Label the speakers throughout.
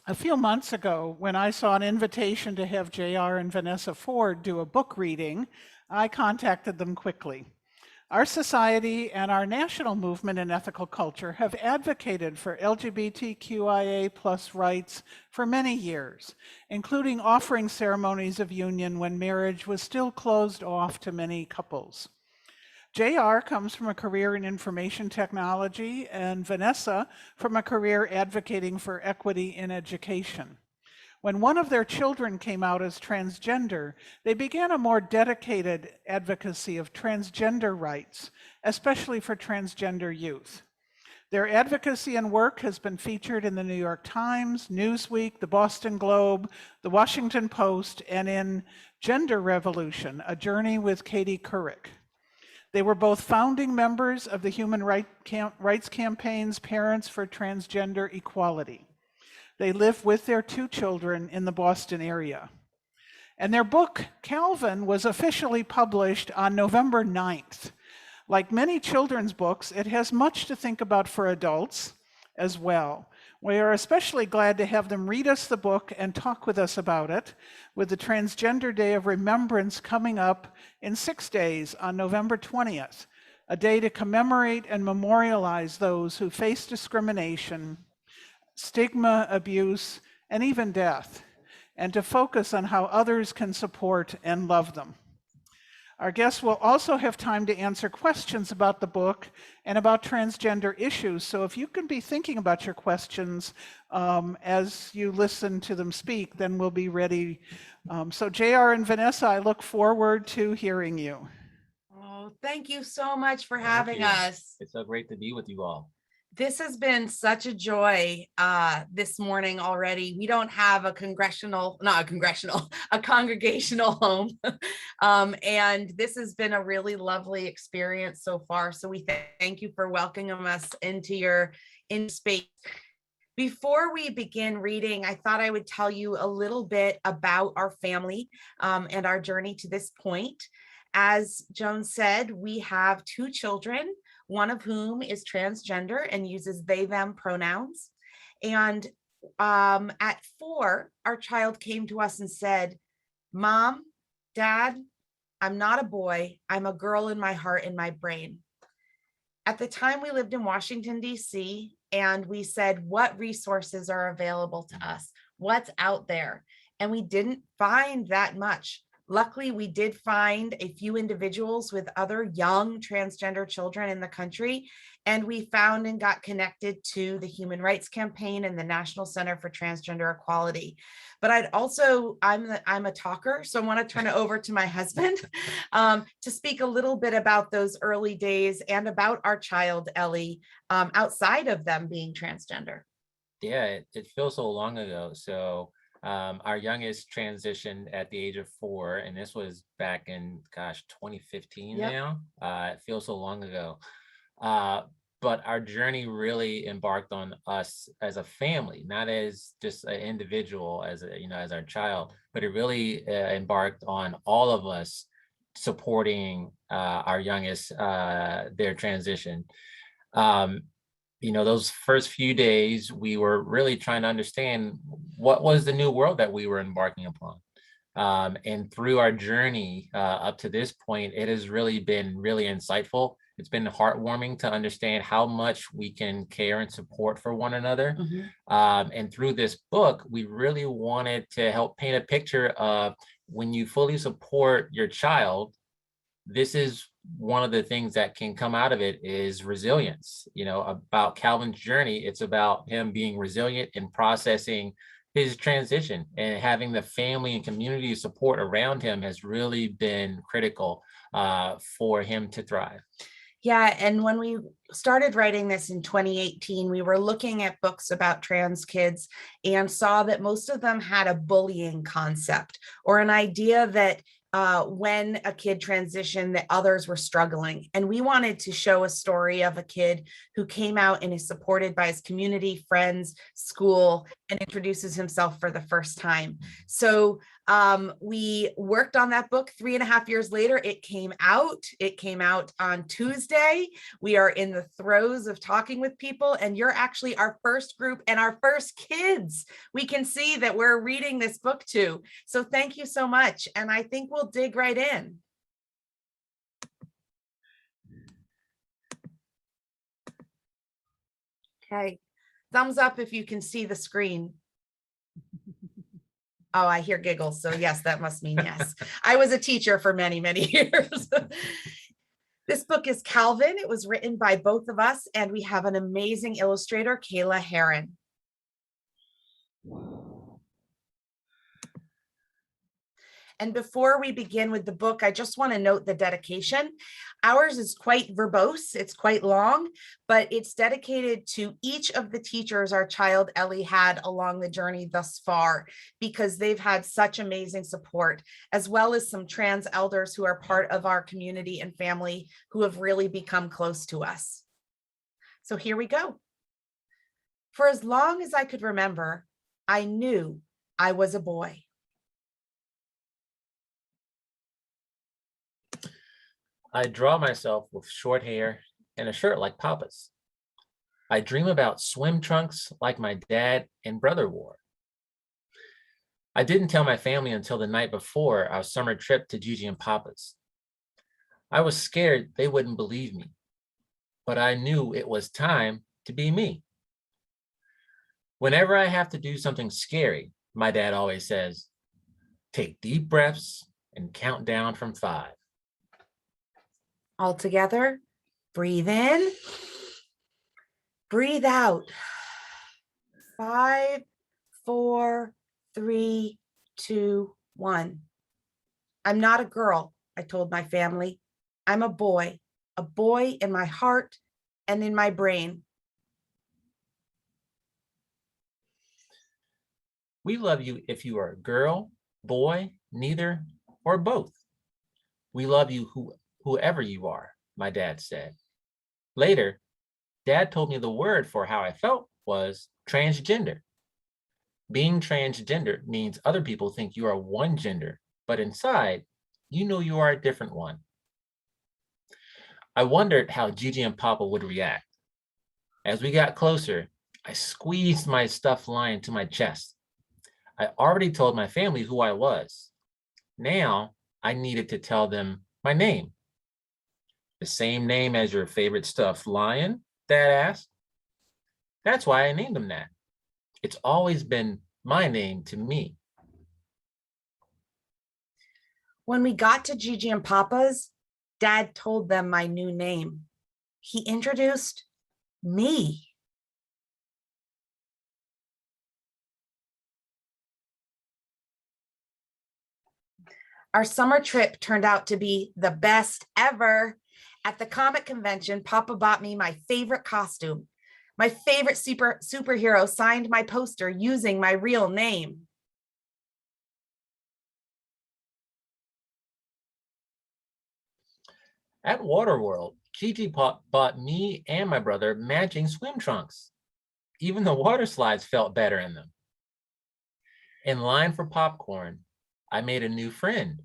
Speaker 1: A few months ago, when I saw an invitation to have JR and Vanessa Ford do a book reading, I contacted them quickly. Our society and our national movement in ethical culture have advocated for LGBTQIA plus rights for many years, including offering ceremonies of union when marriage was still closed off to many couples. JR comes from a career in information technology, and Vanessa from a career advocating for equity in education. When one of their children came out as transgender, they began a more dedicated advocacy of transgender rights, especially for transgender youth. Their advocacy and work has been featured in the New York Times, Newsweek, the Boston Globe, the Washington Post, and in Gender Revolution, A Journey with Katie Couric. They were both founding members of the Human Rights Campaign's Parents for Transgender Equality. They live with their 2 children in the Boston area. And their book, Calvin, was officially published on November 9th. Like many children's books, it has much to think about for adults as well. We are especially glad to have them read us the book and talk with us about it, with the Transgender Day of Remembrance coming up in 6 days on November 20th, a day to commemorate and memorialize those who face discrimination, stigma, abuse, and even death, and to focus on how others can support and love them. Our guests will also have time to answer questions about the book and about transgender issues. So if you can be thinking about your questions as you listen to them speak, then we'll be ready. So JR and Vanessa, I look forward to hearing you.
Speaker 2: Oh, thank you so much for having us.
Speaker 3: It's so great to be with you all.
Speaker 2: This has been such a joy this morning already. We don't have a congregational home. And this has been a really lovely experience so far. So we thank you for welcoming us into your space. Before we begin reading, I thought I would tell you a little bit about our family and our journey to this point. As Joan said, we have 2 children, one of whom is transgender and uses they, them pronouns. And at 4, our child came to us and said, "Mom, Dad, I'm not a boy. I'm a girl in my heart and my brain." At the time, we lived in Washington, D.C., and we said, what resources are available to us? What's out there? And we didn't find that much. Luckily, we did find a few individuals with other young transgender children in the country, and we found and got connected to the Human Rights Campaign and the National Center for Transgender Equality. But I'm a talker, so I want to turn it over to my husband to speak a little bit about those early days and about our child, Ellie, outside of them being transgender.
Speaker 3: Yeah, it feels so long ago. So our youngest transitioned at the age of 4, and this was back in, 2015
Speaker 2: Yep.
Speaker 3: now. It feels so long ago. But our journey really embarked on us as a family, not as just an individual, as our child, but it really embarked on all of us supporting our youngest, their transition. Those first few days, we were really trying to understand what was the new world that we were embarking upon. And through our journey up to this point, it has really been really insightful. It's been heartwarming to understand how much we can care and support for one another.
Speaker 2: Mm-hmm.
Speaker 3: And through this book, we really wanted to help paint a picture of when you fully support your child, this is one of the things that can come out of it is resilience. About Calvin's journey, it's about him being resilient and processing his transition, and having the family and community support around him has really been critical for him to thrive.
Speaker 2: Yeah, and when we started writing this in 2018, we were looking at books about trans kids and saw that most of them had a bullying concept or an idea that when a kid transitioned, that others were struggling. And we wanted to show a story of a kid who came out and is supported by his community, friends, school, and introduces himself for the first time. So We worked on that book 3.5 years later. It came out. It came out on Tuesday. We are in the throes of talking with people, and you're actually our first group and our first kids we can see that we're reading this book to. So thank you so much. And I think we'll dig right in. Okay. Thumbs up if you can see the screen. Oh, I hear giggles. So yes, that must mean yes. I was a teacher for many, many years. This book is Calvin. It was written by both of us, and we have an amazing illustrator, Kayla Heron. And before we begin with the book, I just want to note the dedication. Ours is quite verbose, it's quite long, but it's dedicated to each of the teachers our child Ellie had along the journey thus far, because they've had such amazing support, as well as some trans elders who are part of our community and family who have really become close to us. So here we go. For as long as I could remember, I knew I was a boy.
Speaker 3: I draw myself with short hair and a shirt like Papa's. I dream about swim trunks like my dad and brother wore. I didn't tell my family until the night before our summer trip to Gigi and Papa's. I was scared they wouldn't believe me, but I knew it was time to be me. Whenever I have to do something scary, my dad always says, take deep breaths and count down from 5.
Speaker 2: All together, breathe in, breathe out. 5, 4, 3, 2, 1. I'm not a girl, I told my family. I'm a boy in my heart and in my brain.
Speaker 3: We love you if you are a girl, boy, neither, or both. We love you whoever you are, my dad said. Later, Dad told me the word for how I felt was transgender. Being transgender means other people think you are one gender, but inside, you know you are a different one. I wondered how Gigi and Papa would react. As we got closer, I squeezed my stuffed lion to my chest. I already told my family who I was. Now, I needed to tell them my name. The same name as your favorite stuffed lion? Dad asked. That's why I named him that. It's always been my name to me.
Speaker 2: When we got to Gigi and Papa's, Dad told them my new name. He introduced me. Our summer trip turned out to be the best ever. At the comic convention, Papa bought me my favorite costume. My favorite superhero signed my poster using my real name.
Speaker 3: At Waterworld, Gigi bought me and my brother matching swim trunks. Even the water slides felt better in them. In line for popcorn, I made a new friend.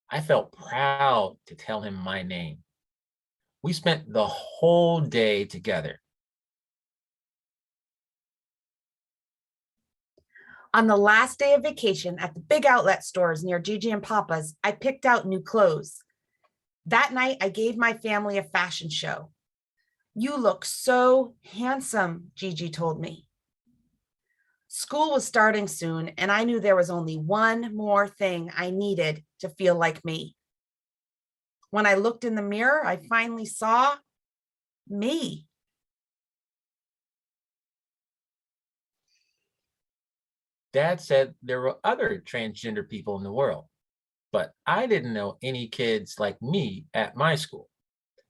Speaker 3: I felt proud to tell him my name. We spent the whole day together.
Speaker 2: On the last day of vacation at the big outlet stores near Gigi and Papa's, I picked out new clothes. That night, I gave my family a fashion show. You look so handsome, Gigi told me. School was starting soon, and I knew there was only one more thing I needed to feel like me. When I looked in the mirror, I finally saw me.
Speaker 3: Dad said there were other transgender people in the world, but I didn't know any kids like me at my school,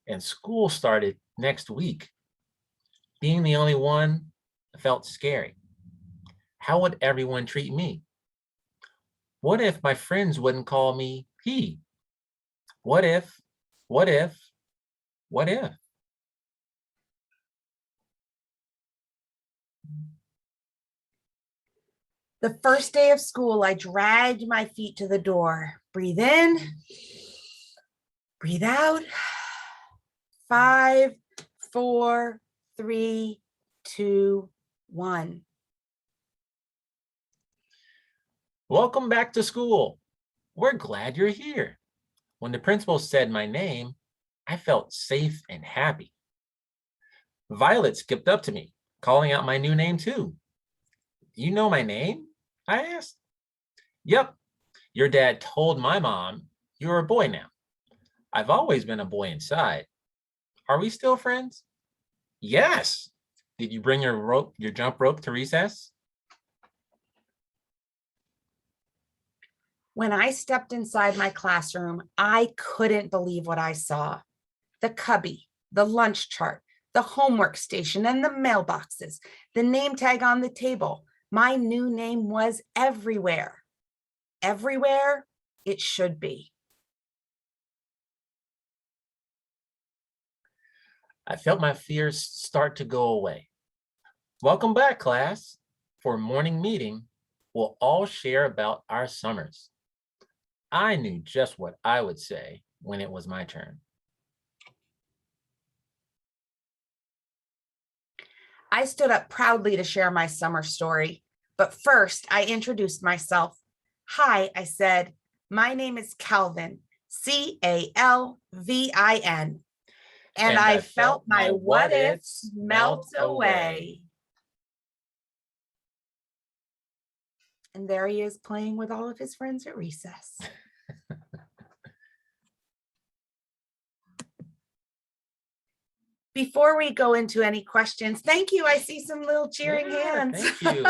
Speaker 3: and school started next week. Being the only one felt scary. How would everyone treat me? What if my friends wouldn't call me he? What if, what if, what if?
Speaker 2: The first day of school, I dragged my feet to the door. Breathe in, breathe out. 5, 4, 3, 2, 1.
Speaker 3: Welcome back to school. We're glad you're here. When the principal said my name, I felt safe and happy. Violet skipped up to me, calling out my new name too. You know my name? I asked. Yep, your dad told my mom you're a boy now. I've always been a boy inside. Are we still friends? Yes. Did you bring your jump rope to recess?
Speaker 2: When I stepped inside my classroom, I couldn't believe what I saw. The cubby, the lunch chart, the homework station, and the mailboxes, the name tag on the table. My new name was everywhere. Everywhere it should be.
Speaker 3: I felt my fears start to go away. Welcome back, class. For morning meeting, we'll all share about our summers. I knew just what I would say when it was my turn.
Speaker 2: I stood up proudly to share my summer story, but first I introduced myself. Hi, I said, my name is Calvin, Calvin, and I felt my what ifs melt away. And there he is playing with all of his friends at recess. Before we go into any questions, thank you. I see some little cheering hands.
Speaker 3: Thank you.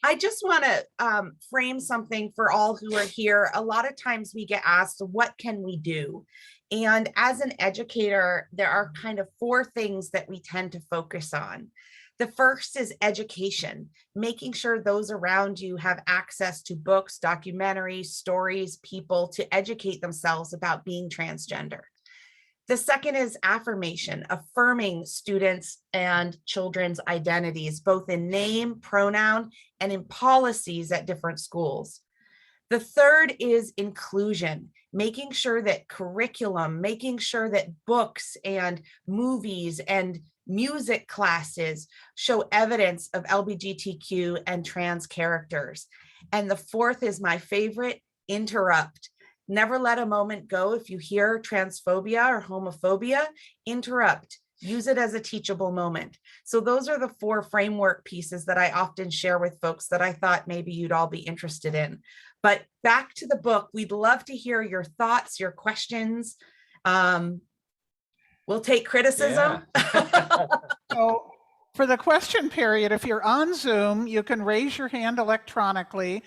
Speaker 2: I just want to frame something for all who are here. A lot of times we get asked, what can we do? And as an educator, there are kind of 4 things that we tend to focus on. The first is education, making sure those around you have access to books, documentaries, stories, people to educate themselves about being transgender. The second is affirmation, affirming students and children's identities, both in name, pronoun, and in policies at different schools. The third is inclusion, making sure that curriculum, making sure that books and movies and music classes show evidence of LGBTQ and trans characters. And the fourth is my favorite, interrupt. Never let a moment go. If you hear transphobia or homophobia, interrupt. Use it as a teachable moment. So those are the 4 framework pieces that I often share with folks that I thought maybe you'd all be interested in. But back to the book, we'd love to hear your thoughts, your questions. We'll take criticism.
Speaker 3: Yeah.
Speaker 1: So for the question period, if you're on Zoom, you can raise your hand electronically